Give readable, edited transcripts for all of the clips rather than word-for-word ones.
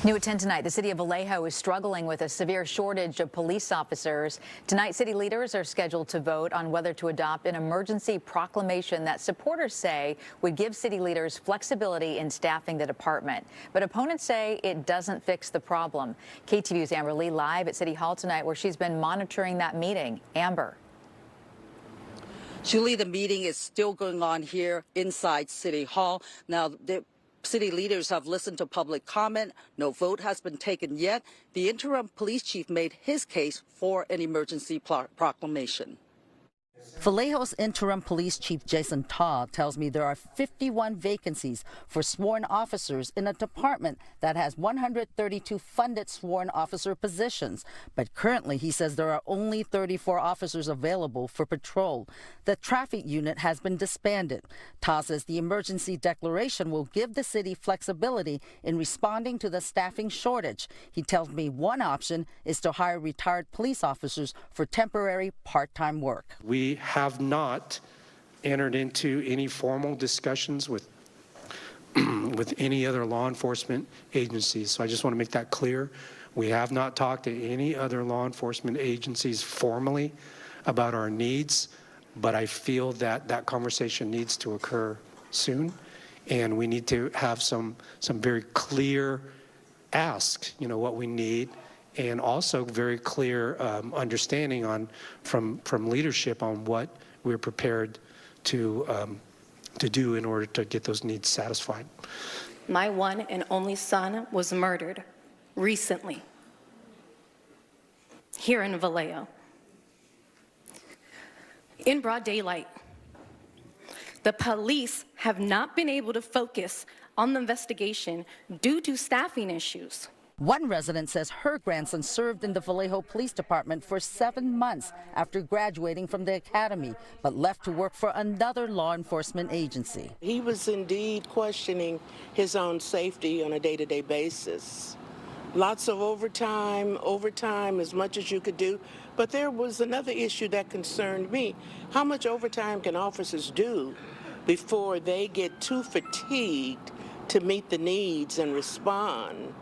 New at 10 tonight, the city of Vallejo is struggling with a severe shortage of police officers. Tonight, city leaders are scheduled to vote on whether to adopt an emergency proclamation that supporters say would give city leaders flexibility in staffing the department. But opponents say it doesn't fix the problem. KTVU's Amber Lee live at City Hall tonight, where she's been monitoring that meeting. Amber. Julie, the meeting is still going on here inside City Hall. Now, the city leaders have listened to public comment. No vote has been taken yet. The interim police chief made his case for an emergency proclamation. Vallejo's interim police chief Jason Taw tells me there are 51 vacancies for sworn officers in a department that has 132 funded sworn officer positions. But currently, he says there are only 34 officers available for patrol. The traffic unit has been disbanded. Taw says the emergency declaration will give the city flexibility in responding to the staffing shortage. He tells me one option is to hire retired police officers for temporary part-time work. We have not entered into any formal discussions with any other law enforcement agencies. So I just want to make that clear. We have not talked to any other law enforcement agencies formally about our needs, but I feel that that conversation needs to occur soon, and we need to have some very clear asks, what we need, and also very clear understanding from leadership on what we're prepared to do in order to get those needs satisfied. My one and only son was murdered recently here in Vallejo in broad daylight. The police have not been able to focus on the investigation due to staffing issues. One resident says her grandson served in the Vallejo Police Department for 7 months after graduating from the academy, but left to work for another law enforcement agency. He was indeed questioning his own safety on a day-to-day basis. Lots of overtime as much as you could do. But there was another issue that concerned me. How much overtime can officers do before they get too fatigued to meet the needs and respond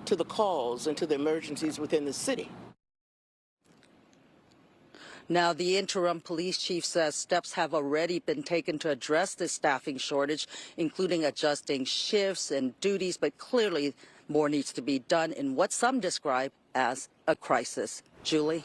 to the calls and to the emergencies within the city? Now, the interim police chief says steps have already been taken to address this staffing shortage, including adjusting shifts and duties, but clearly more needs to be done in what some describe as a crisis. Julie?